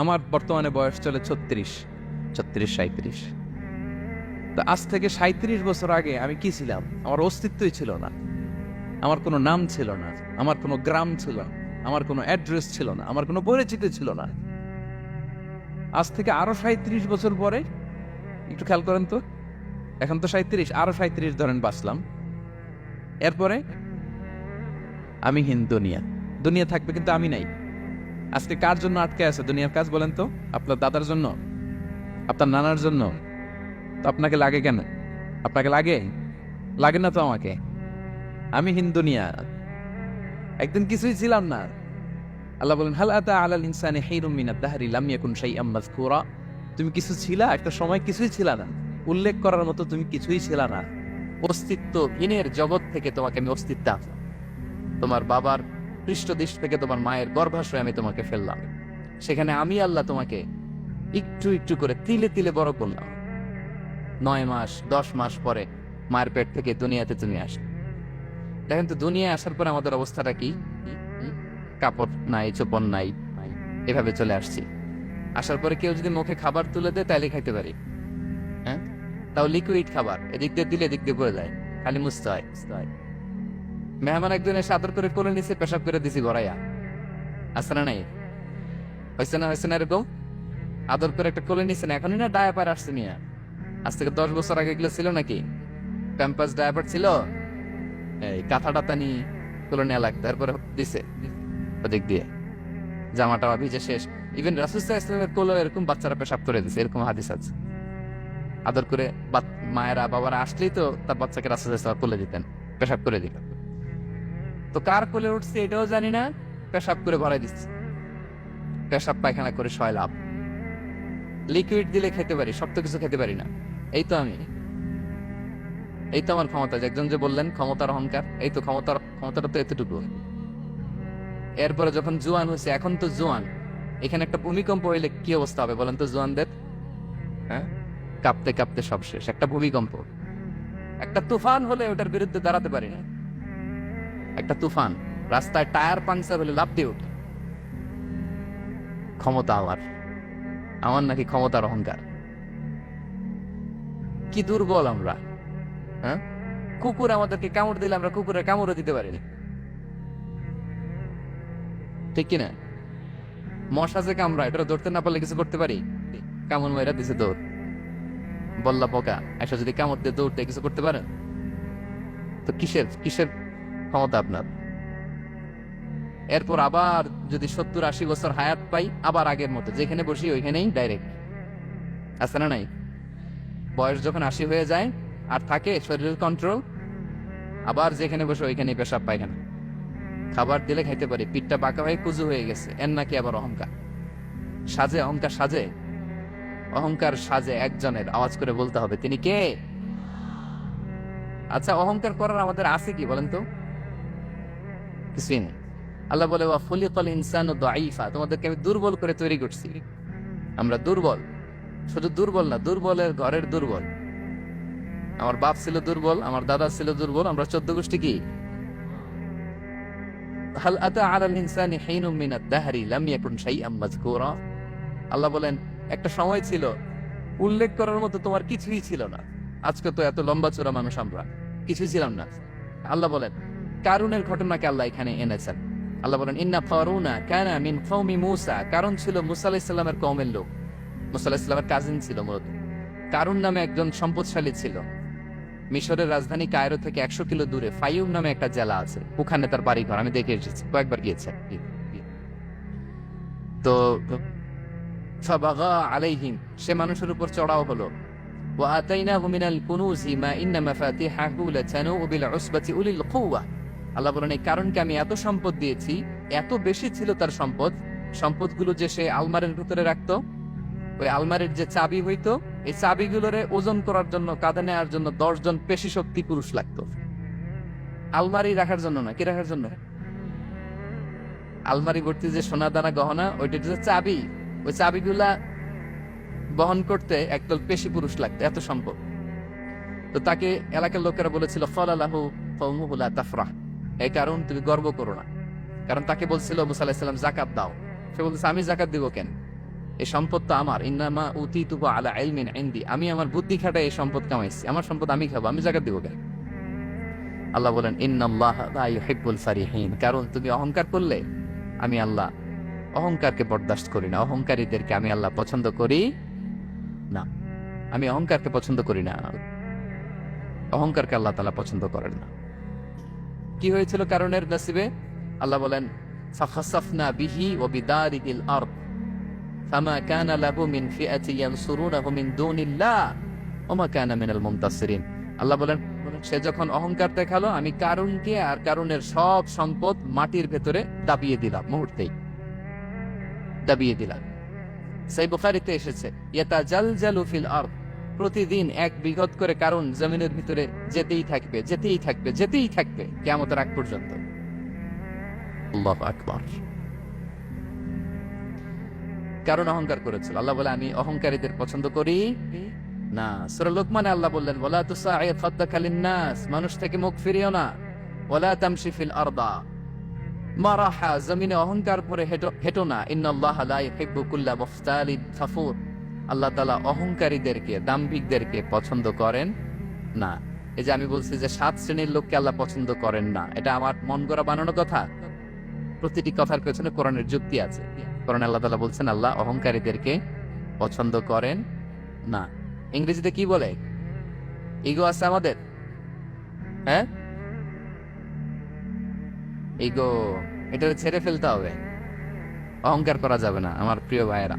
আমার বর্তমানে বয়স চলে 36, 37। তো আজ থেকে 37 বছর আগে আমি কি ছিলাম? আমার অস্তিত্বই ছিল না। আমার কোনো নাম ছিল না, আমার কোনো গ্রাম ছিল না, আমার কোনো অ্যাড্রেস ছিল না, আমার কোনো পরিচিতি ছিল না। আজ থেকে আরো 37 বছর পরে একটু খেয়াল করেন তো, এখন তো 37, আরো 37 ধরেন বাঁচলাম। এরপরে আমি দুনিয়া দুনিয়া থাকবে, কিন্তু আমি নাই। আজকে কার জন্য আটকে আছে দুনিয়ার কাজ বলেন তো? আপনার দাদার জন্য? আপনার নানার জন্য? তো আপনাকে লাগে কেন? আপনাকে লাগে? লাগে না তো আমাকে। আমি দুনিয়া, একদিন কিছুই ছিলাম না। আল্লাহ বলেন, হাল আতা আলাল ইনসানি হিরুম মিনাদ দাহরি লাম ইয়াকুন শাইআম মাযকুরা। তুমি কিছু ছিলা, একটা সময় কিছুই ছিলা না, উল্লেখ করার মতো তুমি কিছুই ছিলা না। অস্তিত্বহীনের জগৎ থেকে তোমাকে আমি অস্তিত্ব আনলাম। তোমার বাবার পৃষ্ঠদেশ থেকে তোমার মায়ের গর্ভাশয়ে আমি তোমাকে ফেললাম। সেখানে আমি আল্লাহ তোমাকে একটু একটু করে তিলে তিলে বড় করলাম। 9 মাস 10 মাস পরে মায়ের পেট থেকে দুনিয়াতে তুমি আসো। দেখেন তো, দুনিয়ায় আসার পরে আমাদের অবস্থাটা কি? কাপড় নাই, চোপড় নাই, এভাবে চলে আসছি। আসার পরে কেউ যদি মুখে খাবার তুলে দেয় তাইলে খাইতে পারি, হ্যাঁ? তাও লিকুইড খাবার, এদিক দিয়ে দিলে এদিক দিয়ে পড়ে যায়, খালি মুছতে হয়। মেহমান একজন এসে আদর করে কোলে নিচে পেশাব করে দিছি গড়াইয়া। আসছে না নাই? হয়েছে না এরকম? আদর করে একটা কোলে নিচ্ছে না, এখনই না ডায়াপার আসছে নিয়ে। আজ থেকে 10 বছর আগে এগুলো ছিল নাকি? প্যাম্পাস ডায়াপার ছিল, এই কাঁথা টাতা নিয়ে কোলে নেওয়া লাগতো, তারপরে দিছে ওদিক দিয়ে জামাটা ভিজে শেষ। ইভেন রাসূল সাল্লাল্লাহু আলাইহি ওয়াসাল্লামের কোলে এরকম বাচ্চারা পেশাব করে দিছে, এরকম হাদিস আছে। আদর করে মায়েরা বাবারা আসলেই তো তার বাচ্চাকে রাসূল সাল্লাল্লাহু আলাইহি ওয়াসাল্লাম কোলে দিতেন, পেশাব করে দিতেন। তো কার কোলে উঠছে এটাও জানি না, পেশাব করে ভরাই দিচ্ছে। পেশাব পায়খানা করে লাভ। লিকুইড দিলে খেতে পারি, শক্ত কিছু খেতে পারি না। এই তো আমি, এই তো আমার ক্ষমতা। একজন যে বললেন ক্ষমতার অহংকার, এই তো ক্ষমতাটা তো এতটুকু। এরপরে যখন জোয়ান হয়েছে, এখন তো জোয়ান, এখানে একটা ভূমিকম্প হইলে কি অবস্থা হবে বলেন তো জোয়ানদের? হ্যাঁ, কাঁপতে কাঁপতে সব শেষ। একটা ভূমিকম্প, একটা তুফান হলে ওটার বিরুদ্ধে দাঁড়াতে পারি না। একটা তুফান, রাস্তায় টায়ার পাংচার হলে লাফ দিয়ে উঠে। ক্ষমতা আমার নাকি ক্ষমতার অহংকার? কি দুর্বল আমরা, হ্যাঁ? কুকুর আমাদেরকে কামড় দিলে আমরা কুকুরের কামড়ও দিতে পারিনি, ঠিক কিনা? মশা যে কামড়া, এটা ধরতে না পারলে কিছু করতে পারি? কামড় মেয়েরা দিছে দৌড়। বল্লা পোকা এসে যদি কামড় দিয়ে দৌড়তে কিছু করতে পারেন? তো কিসের কিসের ক্ষমতা আপনার? এরপর আবার যদি 70-80 বছর হায়াত পাই, আবার আগের মতো যেখানে বসি ওইখানেই ডাইরেক্ট। আছে না নাই? বয়স যখন 80 হয়ে যায় আর থাকে শরীরের কন্ট্রোল, আবার যেখানে বসে ওইখানেই পেশাব পায়খানা। খাবার দিলে খাইতে পারি, পিঠটা বাঁকা হয়ে কুজু হয়ে গেছে। এর নাকি আবার অহংকার সাজে? অহংকার সাজে একজনের, আওয়াজ করে বলতে হবে তিনি কে? আচ্ছা, অহংকার করার আমাদের আছে কি বলেন তো? কিছুই নেই। আল্লাহ বলে, ওয়া খুলিকাল ইনসানু দাঈফা, তোমাদেরকে আমি দুর্বল করে তৈরি করছি। আমরা দুর্বল, শুধু দুর্বল না, দুর্বলের ঘরের দুর্বল। আমার বাপ ছিল দুর্বল, আমার দাদা ছিল দুর্বল, আমরা 14 গোষ্ঠী কি? হাল আতা আলাল ইনসানি হিনুম মিনাদ দাহরি লাম ইয়াকুন শাইআম মাযকুরা। আল্লাহ বলেন, একটা সময় ছিল উল্লেখ করার মতো তোমার কিছুই ছিল না। আজকে তো এত লম্বা চূড়া মানুষ, আমরা কিছুই ছিলাম না। আল্লাহ বলেন, কারুনের ঘটনাকে আল্লাহ এখানে এনেছেন। আল্লাহ বলেন, ইন্না ফারুনা কানা মিন কওমি মূসা। কারুন ছিল মুসা আলাইহিস সালামের কওমের লোক, মুসা আলাইহিস সালামের কাজিন ছিল মূলত। কারুন নামে একজন সম্পদশালী ছিল। মিশরের রাজধানী কায়রো থেকে 100 কিলো দূরে ফাইউম নামে একটা জেলা আছে, ওখানে তার বাড়ি ঘর। আমি দেখে এসেছি, কয়েকবার গিয়েছে। তো ফাবাগা আলাইহিম, সে মানুষের উপর চড়াও হলো। ওয়া আতাইনাহু মিনাল কুনুজি মা ইন্না মাফাতিহাহু লাতানূ বিল উসবাতি উলিল কুওয়া। আল্লাহ বলেন, এই কারণকে আমি এত সম্পদ দিয়েছি, এত বেশি ছিল তার সম্পদ, সম্পদগুলো যে সে আলমারির ভিতরে রাখতো। ওই আলমারির যে চাবি হইতো, এই চাবিগুলোরে ওজন করার জন্য, কাঁধে নেওয়ার জন্য 10 জন পেশি শক্তি পুরুষ লাগতো। আলমারি রাখার জন্য না, কি রাখার জন্য? আলমারি ভর্তি যে সোনা দানা গহনা, ওইটার যে চাবি, ওই চাবিগুলা বহন করতে একদল পেশি পুরুষ লাগতো, এত সম্পদ। তো তাকে এলাকার লোকেরা বলেছিল, ফালালাহু কওমুহু লা তাফরাহ, এই কারণ তুমি গর্ব করো না। কারণ তাকে বলছিল মুসা আলাইহিস সালাম জাকাত দাও, সে বলতেছে আমি জাকাত দিব কেন? এই সম্পদ তো আমার, ইন্নামা উতিতুহু আলা ইলমিন ইনদি, আমি আমার বুদ্ধি খাটায় এই সম্পদ কামাইছি, আমার সম্পদ আমি খাবো, আমি জাকাত দিব কেন? আল্লাহ বলেন ইন্নাল্লাহা লা ইউহিব্বুল ফারিহিন, কারণ তুমি অহংকার করলে আমি আল্লাহ অহংকারকে বরদাস্ত করি না, অহংকারীদেরকে আমি আল্লাহ পছন্দ করি না। আমি অহংকারকে পছন্দ করি না, অহংকারকে আল্লাহ তাআলা পছন্দ করেন না। কি হয়েছিল কারণের নসিবে? আল্লাহ বলেন ফাখাসাফনা বিহি ওয়া বিদারিহিল আরদ ফামা কানা লাহু মিন ফিআতি ইয়ানসুরুনাহু মিন দুনিল্লাহ ওয়া মা কানা মিনাল মুনতাসিরিন। আল্লাহ বলেন সে যখন অহংকার দেখালো, আমি কারুনকে আর কারুনের সব সম্পদ মাটির ভেতরে দাবিয়ে দিলাম, মুহূর্তেই দাবিয়ে দিলাম। সহিহ বুখারীতে এসেছে ইয়াতাজালজালু ফিল আরদ, প্রতিদিন 1 বিঘত করে কারণ জমিনের ভিতরে যেতেই থাকবে, যেতেই থাকবে, যেতেই থাকবে কিয়ামতের আগ পর্যন্ত। আল্লাহু আকবার। কারণ অহংকার করেছিল। আল্লাহ বলে আমি অহংকারীদের পছন্দ করি না। সূরা লোকমানে আল্লাহ বললেন ওয়ালা তুসাইর খাদ্দাকা লিন-নাস, মানুষ থেকে মুখ ফিরিও না। ওয়ালা তামশি ফিল আরদা মারাহা, জমিনে অহংকার করে হেঁটো না। ইন্নাল্লাহা লা ইউহিব্বু কুল্লা মুখতালিন ফাখুর, আল্লাহ তাআলা অহংকারীদেরকে, দাম্ভিকদেরকে পছন্দ করেন না। এই যে আমি বলছি যে 7 শ্রেণীর লোককে আল্লাহ পছন্দ করেন না, এটা আমার মন গড়া বানানো কথা? প্রতিটি কথার পেছনে কোরআনের যুক্তি আছে। কোরআনে আল্লাহ তাআলা বলছেন আল্লাহ অহংকারীদেরকে পছন্দ করেন না। ইংরেজিতে কি বলে? ইগো আছে আমাদের, হ্যাঁ ইগো, এটা ছেড়ে ফেলতে হবে, অহংকার করা যাবে না আমার প্রিয় ভাইয়েরা।